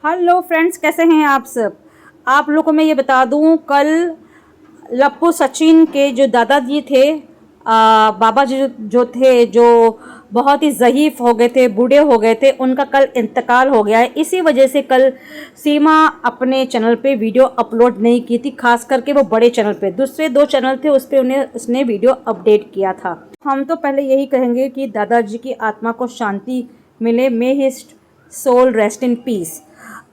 Hello friends, कैसे हैं आप सब। आप लोगों को मैं ये बता दूं, कल लप्पू सचिन के जो दादाजी थे, बाबा जी जो थे, जो बहुत ही ज़ईफ़ हो गए थे, बूढ़े हो गए थे, उनका कल इंतकाल हो गया है। इसी वजह से कल सीमा अपने चैनल पे वीडियो अपलोड नहीं की थी, खास करके वो बड़े चैनल पे। दूसरे 2 चैनल थे, उस पर उसने वीडियो अपडेट किया था। हम तो पहले यही कहेंगे कि दादाजी की आत्मा को शांति मिले, may his soul rest in peace.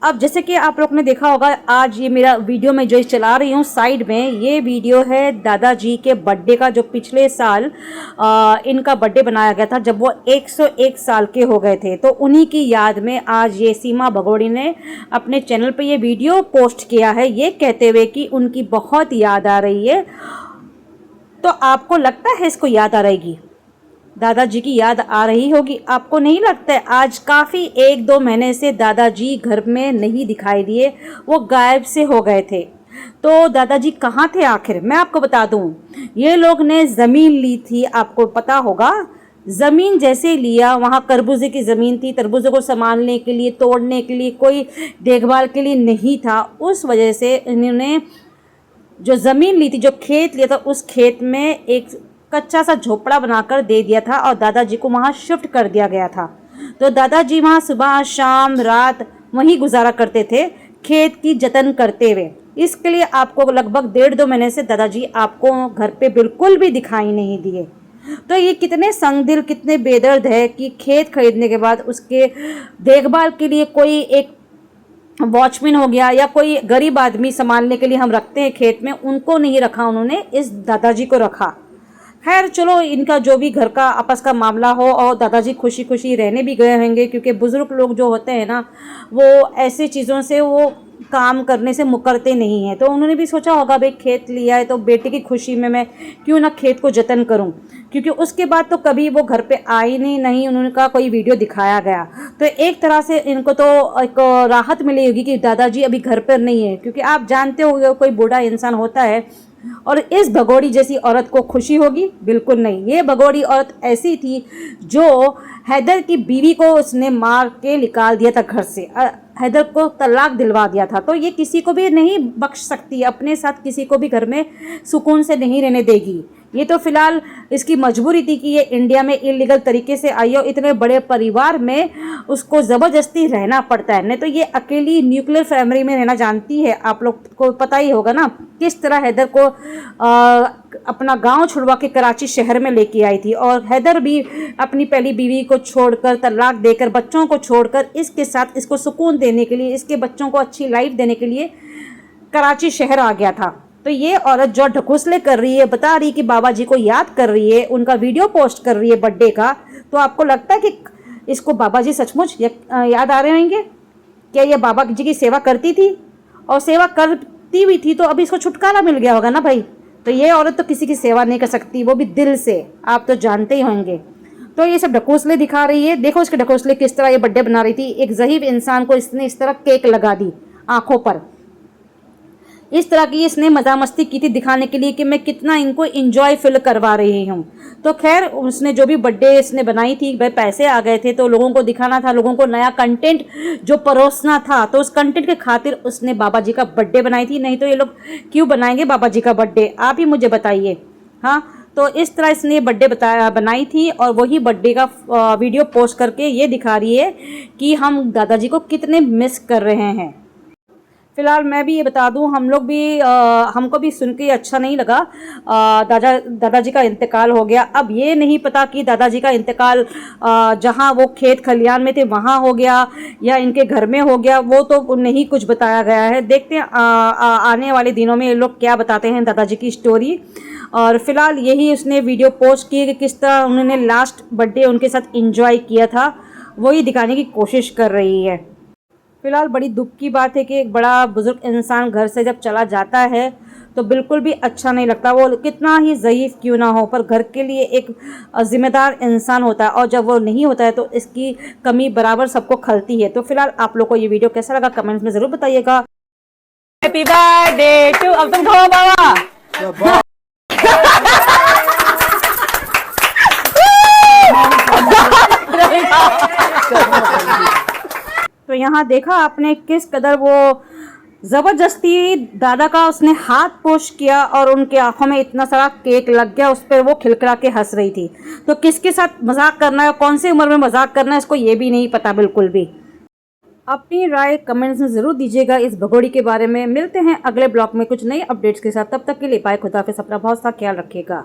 अब जैसे कि आप लोग ने देखा होगा, आज ये मेरा वीडियो में जो चला रही हूँ साइड में, ये वीडियो है दादाजी के बर्थडे का, जो पिछले साल इनका बर्थडे बनाया गया था जब वो 101 साल के हो गए थे। तो उन्हीं की याद में आज ये सीमा भगोड़ी ने अपने चैनल पे ये वीडियो पोस्ट किया है, ये कहते हुए कि उनकी बहुत याद आ रही है। तो आपको लगता है इसको याद आ रहेगी? दादाजी की याद आ रही होगी, आपको नहीं लगता है? आज काफ़ी 1-2 महीने से दादाजी घर में नहीं दिखाई दिए, वो गायब से हो गए थे। तो दादाजी कहाँ थे आखिर? मैं आपको बता दूं, ये लोग ने ज़मीन ली थी, आपको पता होगा। ज़मीन जैसे लिया, वहाँ तरबूजे की ज़मीन थी, तरबूजे को संभालने के लिए, तोड़ने के लिए कोई देखभाल के लिए नहीं था। उस वजह से इन्होंने जो ज़मीन ली थी, जो खेत लिया था, उस खेत में एक कच्चा सा झोपड़ा बनाकर दे दिया था और दादाजी को वहाँ शिफ्ट कर दिया गया था। तो दादाजी वहाँ सुबह शाम रात वहीं गुजारा करते थे, खेत की जतन करते हुए। इसके लिए आपको लगभग 1.5-2 महीने से दादाजी आपको घर पे बिल्कुल भी दिखाई नहीं दिए। तो ये कितने संगदिल, कितने बेदर्द है कि खेत खरीदने के बाद उसके देखभाल के लिए कोई एक वॉचमैन हो गया या कोई गरीब आदमी संभालने के लिए हम रखते हैं खेत में, उनको नहीं रखा, उन्होंने इस दादाजी को रखा। खैर चलो, इनका जो भी घर का आपस का मामला हो, और दादाजी खुशी खुशी रहने भी गए होंगे, क्योंकि बुज़ुर्ग लोग जो होते हैं ना, वो ऐसी चीज़ों से वो काम करने से मुकरते नहीं हैं। तो उन्होंने भी सोचा होगा, भाई खेत लिया है तो बेटे की खुशी में मैं क्यों ना खेत को जतन करूं, क्योंकि उसके बाद तो कभी वो घर पे आई नहीं उन्होंने कहा कोई वीडियो दिखाया गया। तो एक तरह से इनको तो एक राहत मिली होगी कि दादाजी अभी घर पर नहीं है, क्योंकि आप जानते हो कोई बूढ़ा इंसान होता है और इस भगोड़ी जैसी औरत को खुशी होगी? बिल्कुल नहीं। ये भगोड़ी औरत ऐसी थी जो हैदर की बीवी को उसने मार के निकाल दिया था घर से, हैदर को तलाक दिलवा दिया था। तो ये किसी को भी नहीं बख्श सकती, अपने साथ किसी को भी घर में सुकून से नहीं रहने देगी। ये तो फिलहाल इसकी मजबूरी थी कि ये इंडिया में इलीगल तरीके से आई हो, इतने बड़े परिवार में उसको ज़बरदस्ती रहना पड़ता है, नहीं तो ये अकेली न्यूक्लियर फैमिली में रहना जानती है। आप लोग को पता ही होगा ना किस तरह हैदर को अपना गांव छुड़वा के कराची शहर में लेके आई थी, और हैदर भी अपनी पहली बीवी को छोड़कर, तलाक देकर, बच्चों को छोड़कर इसके साथ इसको सुकून देने के लिए, इसके बच्चों को अच्छी लाइफ देने के लिए कराची शहर आ गया था। तो ये औरत जो ढकोसले कर रही है, बता रही कि बाबा जी को याद कर रही है, उनका वीडियो पोस्ट कर रही है बर्थडे का, तो आपको लगता है कि इसको बाबा जी सचमुच याद आ रहे होंगे? क्या ये बाबा जी की सेवा करती थी? और सेवा करती भी थी तो अभी इसको छुटकारा मिल गया होगा ना भाई। तो ये औरत तो किसी की सेवा नहीं कर सकती, वो भी दिल से, आप तो जानते ही होंगे। तो ये सब ढकोसले दिखा रही है। देखो इसके ढकोसले किस तरह ये बर्थडे बना रही थी। एक ज़ईफ़ इंसान को इसने इस तरह केक लगा दी आँखों पर, इस तरह की इसने मजा मस्ती की थी दिखाने के लिए कि मैं कितना इनको इंजॉय फील करवा रही हूँ। तो खैर, उसने जो भी बर्थडे इसने बनाई थी, भाई पैसे आ गए थे तो लोगों को दिखाना था, लोगों को नया कंटेंट जो परोसना था, तो उस कंटेंट के खातिर उसने बाबा जी का बर्थडे बनाई थी। नहीं तो ये लोग क्यों बनाएंगे बाबा जी का बर्थडे, आप ही मुझे बताइए। हाँ, तो इस तरह इसने बर्थडे बनाई थी और वही बर्थडे का वीडियो पोस्ट करके ये दिखा रही है कि हम दादाजी को कितने मिस कर रहे हैं। फ़िलहाल मैं भी ये बता दूं, हम लोग भी हमको भी सुन के अच्छा नहीं लगा। दादाजी का इंतकाल हो गया। अब ये नहीं पता कि दादाजी का इंतकाल जहां वो खेत खलियान में थे वहां हो गया या इनके घर में हो गया, वो तो नहीं कुछ बताया गया है। देखते हैं आने वाले दिनों में ये लोग क्या बताते हैं दादाजी की स्टोरी। और फिलहाल यही उसने वीडियो पोस्ट की कि किस तरह उन्होंने लास्ट बर्थडे उनके साथ एंजॉय किया था, वही दिखाने की कोशिश कर रही है। फिलहाल बड़ी दुख की बात है कि एक बड़ा बुजुर्ग इंसान घर से जब चला जाता है तो बिल्कुल भी अच्छा नहीं लगता, वो कितना ही ज़ईफ़ क्यों ना हो, पर घर के लिए एक ज़िम्मेदार इंसान होता है, और जब वो नहीं होता है तो इसकी कमी बराबर सबको खलती है। तो फिलहाल आप लोग को ये वीडियो कैसा लगा कमेंट्स में ज़रूर बताइएगा। हैप्पी बर्थडे टू, अब तुम खाओ बाबा। तो यहाँ देखा आपने किस कदर वो ज़बरदस्ती दादा का उसने हाथ पुश किया और उनके आंखों में इतना सारा केक लग गया, उस पर वो खिलखिला के हंस रही थी। तो किसके साथ मजाक करना है, कौन सी उम्र में मजाक करना है, इसको ये भी नहीं पता बिल्कुल भी। अपनी राय कमेंट्स में ज़रूर दीजिएगा इस भगोड़ी के बारे में। मिलते हैं अगले ब्लॉग में कुछ नए अपडेट्स के साथ, तब तक के लिए बाय, खुदा हाफिज़, अपना बहुत सा ख्याल रखिएगा।